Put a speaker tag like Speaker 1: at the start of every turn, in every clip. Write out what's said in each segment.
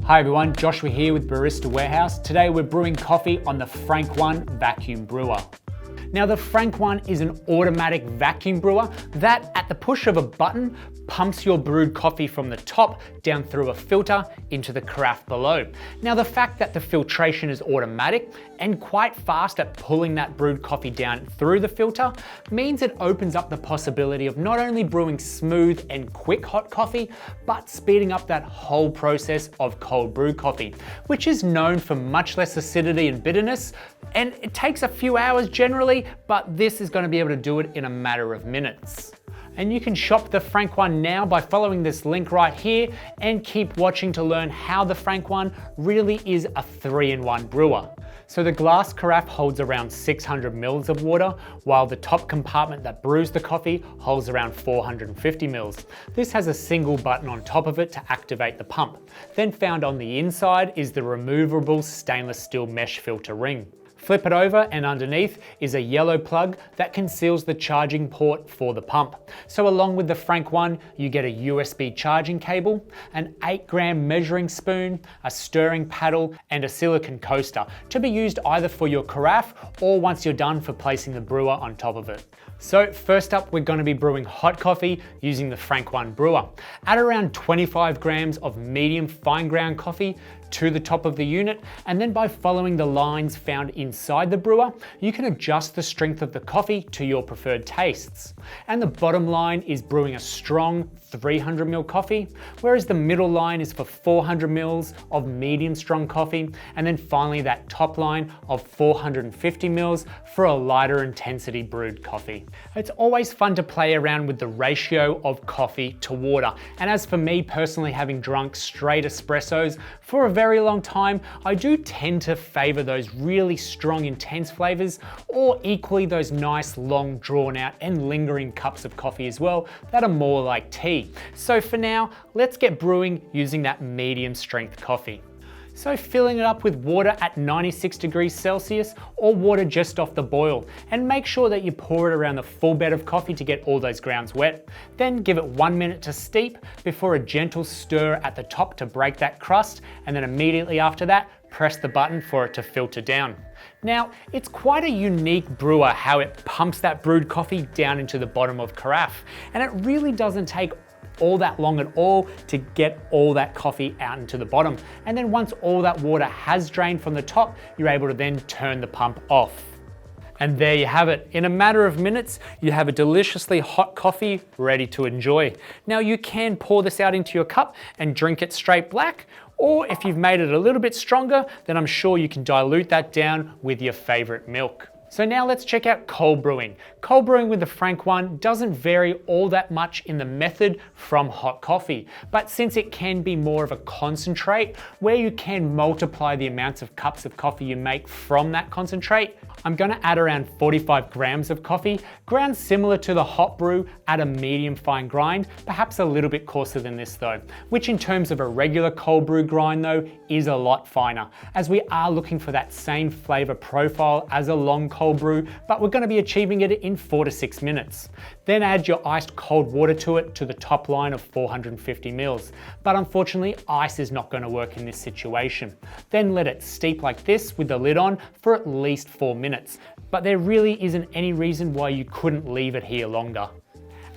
Speaker 1: Hi everyone, Joshua here with Barista Warehouse. Today we're brewing coffee on the FrankOne Vacuum Brewer. Now the FrankOne is an automatic vacuum brewer that at the push of a button pumps your brewed coffee from the top down through a filter into the carafe below. Now the fact that the filtration is automatic and quite fast at pulling that brewed coffee down through the filter means it opens up the possibility of not only brewing smooth and quick hot coffee, but speeding up that whole process of cold brew coffee, which is known for much less acidity and bitterness, and it takes a few hours generally, but this is going to be able to do it in a matter of minutes. And you can shop the FrankOne now by following this link right here and keep watching to learn how the FrankOne really is a 3-in-1 brewer. So the glass carafe holds around 600 mils of water, while the top compartment that brews the coffee holds around 450 mils. This has a single button on top of it to activate the pump. Then found on the inside is the removable stainless steel mesh filter ring. Flip it over and underneath is a yellow plug that conceals the charging port for the pump. So along with the FrankOne, you get a USB charging cable, an 8-gram measuring spoon, a stirring paddle, and a silicone coaster to be used either for your carafe or once you're done for placing the brewer on top of it. So first up, we're going to be brewing hot coffee using the FrankOne brewer. Add around 25 grams of medium fine ground coffee to the top of the unit, and then by following the lines found inside the brewer, you can adjust the strength of the coffee to your preferred tastes. And the bottom line is brewing a strong 300 ml coffee, whereas the middle line is for 400 mils of medium strong coffee, and then finally that top line of 450 mils for a lighter intensity brewed coffee. It's always fun to play around with the ratio of coffee to water, and as for me personally, having drunk straight espressos for a very long time, I do tend to favor those really strong intense flavors, or equally those nice long drawn out and lingering cups of coffee as well that are more like tea. So for now, let's get brewing using that medium strength coffee. So filling it up with water at 96 degrees Celsius or water just off the boil, and make sure that you pour it around the full bed of coffee to get all those grounds wet. Then give it 1 minute to steep before a gentle stir at the top to break that crust, and then immediately after that, press the button for it to filter down. Now, it's quite a unique brewer how it pumps that brewed coffee down into the bottom of carafe, and it really doesn't take all that long at all to get all that coffee out into the bottom. And then once all that water has drained from the top, you're able to then turn the pump off. And there you have it. In a matter of minutes, you have a deliciously hot coffee ready to enjoy. Now you can pour this out into your cup and drink it straight black, or if you've made it a little bit stronger, then I'm sure you can dilute that down with your favorite milk. So now let's check out cold brewing. Cold brewing with the FrankOne doesn't vary all that much in the method from hot coffee, but since it can be more of a concentrate where you can multiply the amounts of cups of coffee you make from that concentrate, I'm going to add around 45 grams of coffee, ground similar to the hot brew at a medium fine grind, perhaps a little bit coarser than this though, which in terms of a regular cold brew grind though is a lot finer, as we are looking for that same flavor profile as a long cold brew, but we're going to be achieving it in 4 to 6 minutes. Then add your iced cold water to it to the top line of 450 mils, but unfortunately ice is not going to work in this situation. Then let it steep like this with the lid on for at least 4 minutes, but there really isn't any reason why you couldn't leave it here longer.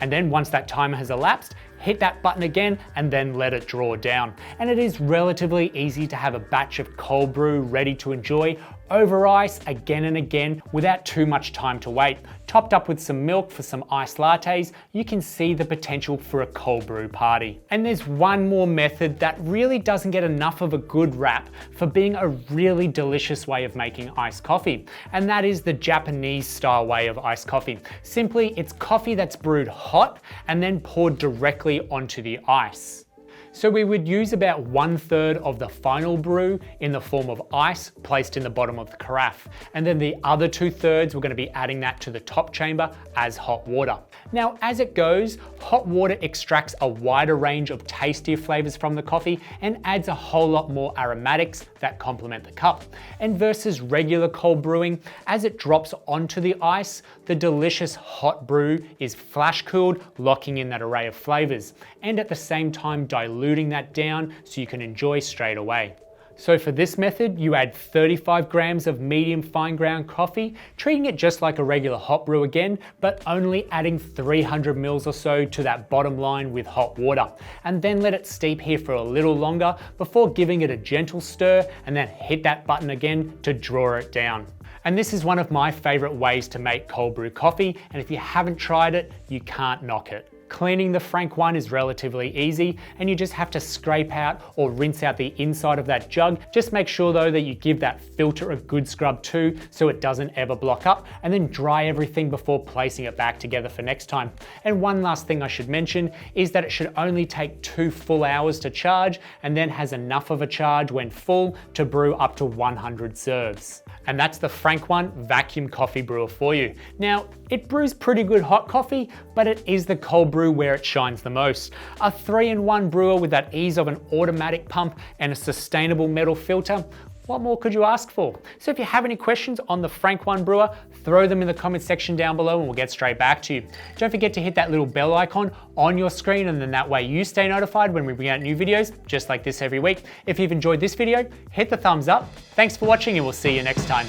Speaker 1: And then once that timer has elapsed, hit that button again and then let it draw down. And it is relatively easy to have a batch of cold brew ready to enjoy over ice again and again without too much time to wait. Topped up with some milk for some iced lattes, you can see the potential for a cold brew party. And there's one more method that really doesn't get enough of a good rap for being a really delicious way of making iced coffee, and that is the Japanese style way of iced coffee. Simply, it's coffee that's brewed hot and then poured directly onto the ice. So we would use about 1/3 of the final brew in the form of ice placed in the bottom of the carafe. And then the other 2/3, we're going to be adding that to the top chamber as hot water. Now, as it goes, hot water extracts a wider range of tastier flavors from the coffee and adds a whole lot more aromatics that complement the cup. And versus regular cold brewing, as it drops onto the ice, the delicious hot brew is flash cooled, locking in that array of flavors, and at the same time diluting diluting that down so you can enjoy straight away. So for this method, you add 35 grams of medium fine ground coffee, treating it just like a regular hot brew again, but only adding 300 mils or so to that bottom line with hot water. And then let it steep here for a little longer before giving it a gentle stir, and then hit that button again to draw it down. And this is one of my favorite ways to make cold brew coffee, and if you haven't tried it, you can't knock it. Cleaning the FrankOne is relatively easy, and you just have to scrape out or rinse out the inside of that jug. Just make sure though that you give that filter a good scrub too, so it doesn't ever block up, and then dry everything before placing it back together for next time. And one last thing I should mention is that it should only take 2 full hours to charge, and then has enough of a charge when full to brew up to 100 serves. And that's the FrankOne Vacuum Coffee Brewer for you. Now, it brews pretty good hot coffee, but it is the cold brew where it shines the most. A 3-in-1 brewer with that ease of an automatic pump and a sustainable metal filter. What more could you ask for? So if you have any questions on the FrankOne Brewer, throw them in the comment section down below and we'll get straight back to you. Don't forget to hit that little bell icon on your screen, and then that way you stay notified when we bring out new videos just like this every week. If you've enjoyed this video, hit the thumbs up. Thanks for watching and we'll see you next time.